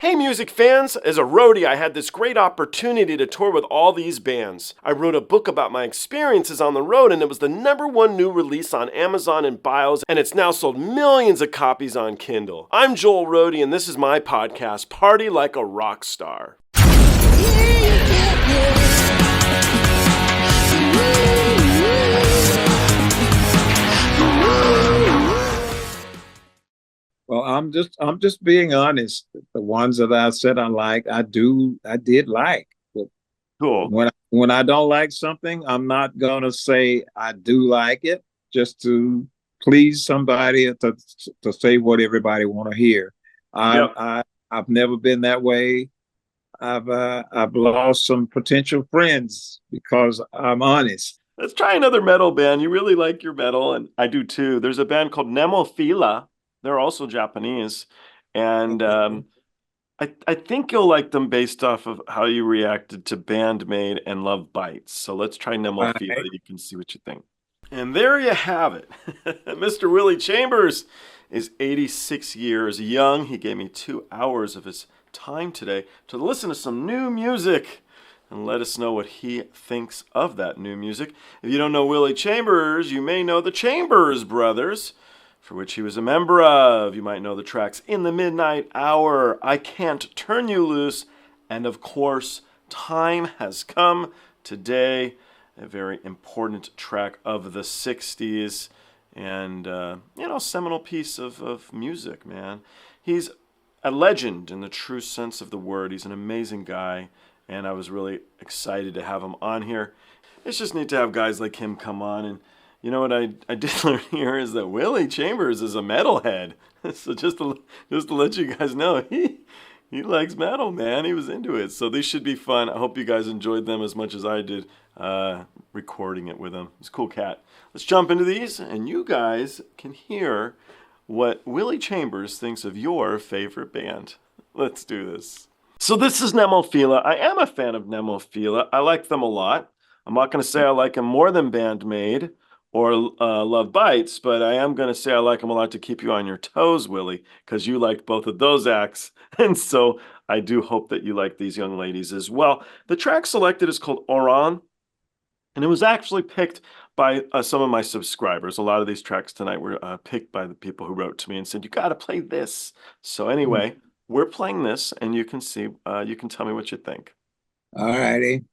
Hey music fans, as a roadie I had this great opportunity to tour with all these bands. I wrote a book about my experiences on the road and it was the #1 new release on Amazon and Bios and it's now sold millions of copies on Kindle. I'm Joel Roadie and this is my podcast, Party Like a Rock Star. Well, I'm just being honest. The ones that I said I did like. But Cool. when I don't like something, I'm not gonna say I do like it just to please somebody to say what everybody want to hear. I've never been that way. I've lost some potential friends because I'm honest. Let's try another metal band. You really like your metal, and I do too. There's a band called NEMOPHILA. They're also Japanese, and I think you'll like them based off of how you reacted to Bandmade and Love Bites. So let's try NEMOPHILA. Right. You can see what you think. And there you have it. Mr. Willie Chambers is 86 years young. He gave me 2 hours of his time today to listen to some new music and let us know what he thinks of that new music. If you don't know Willie Chambers, you may know the Chambers Brothers, for which he was a member of. You might know the tracks In the Midnight Hour, I Can't Turn You Loose, and of course, Time Has Come Today, a very important track of the 60s, and, seminal piece of music, man. He's a legend in the true sense of the word. He's an amazing guy, and I was really excited to have him on here. It's just neat to have guys like him come on, and you know what I did learn here is that Willie Chambers is a metalhead. So just to let you guys know, he likes metal, man. He was into it. So these should be fun. I hope you guys enjoyed them as much as I did recording it with him. He's a cool cat. Let's jump into these, and you guys can hear what Willie Chambers thinks of your favorite band. Let's do this. So this is NEMOPHILA. I am a fan of NEMOPHILA. I like them a lot. I'm not going to say I like them more than Bandmade or Love Bites, but I am going to say I like them a lot to keep you on your toes, Willie, because you liked both of those acts, and so I do hope that you like these young ladies as well. The track selected is called OIRAN, and it was actually picked by some of my subscribers. A lot of these tracks tonight were picked by the people who wrote to me and said, you got to play this. So anyway, we're playing this, and you can see, you can tell me what you think. All righty.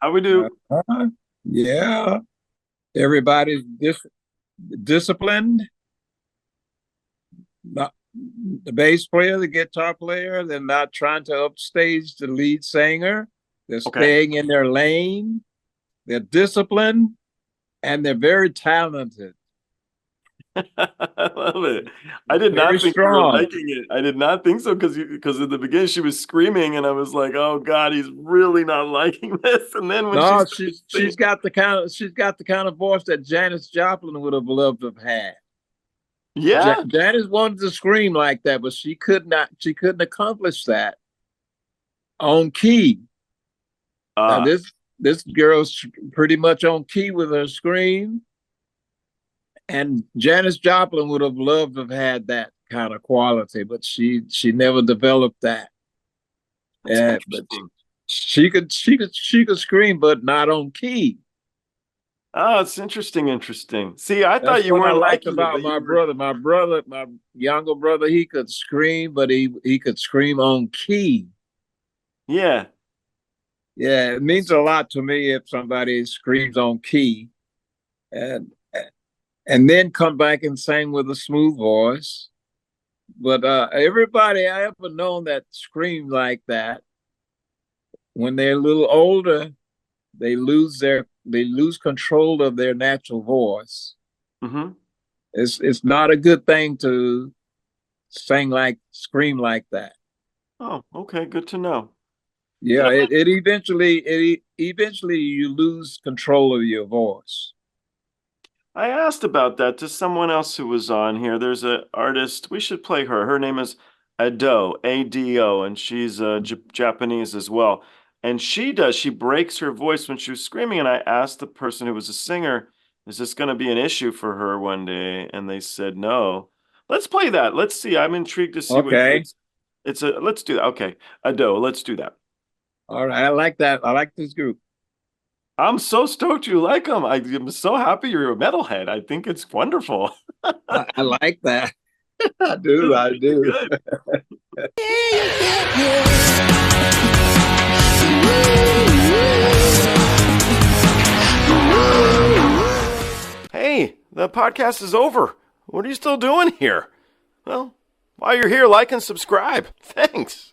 How we do? Yeah. Everybody's disciplined. Not the bass player, the guitar player. They're not trying to upstage the lead singer. They're Okay. staying in their lane. They're disciplined, and they're very talented. I love it. I did Very not think you were strong. liking it. I did not think so because in the beginning she was screaming and I was like, oh God, he's really not liking this. And then when she No, started she's singing, got the kind of voice that Janis Joplin would have loved to have had. yeah, Janis wanted to scream like that, but she couldn't accomplish that on key. Now uh, this girl's pretty much on key with her scream, and Janis Joplin would have loved to have had that kind of quality, but she never developed that. that's But interesting. she could scream, but not on key. Oh, it's interesting. See, I thought That's you what I weren't liked liking it, about but you my were. brother. My younger brother, he could scream, but he could scream on key. Yeah. Yeah, it means a lot to me if somebody screams on key and and then come back and sing with a smooth voice. But everybody I ever known that screamed like that, when they're a little older, they lose control of their natural voice. Mm-hmm. It's not a good thing to scream like that. Oh, okay. Good to know. You Yeah, know, it eventually you lose control of your voice. I asked about that to someone else who was on here. There's an artist. We should play her. Her name is Ado, A-D-O, and she's Japanese as well. And she breaks her voice when she was screaming. And I asked the person who was a singer, is this going to be an issue for her one day? And they said no. Let's play that. Let's see. I'm intrigued to see what Okay. let's do that. Okay. Ado, let's do that. All right. I like that. I like this group. I'm so stoked you like them. I'm so happy you're a metalhead. I think it's wonderful. I like that. I do. This is I really do. good. Hey, the podcast is over. What are you still doing here? Well, while you're here, like and subscribe. Thanks.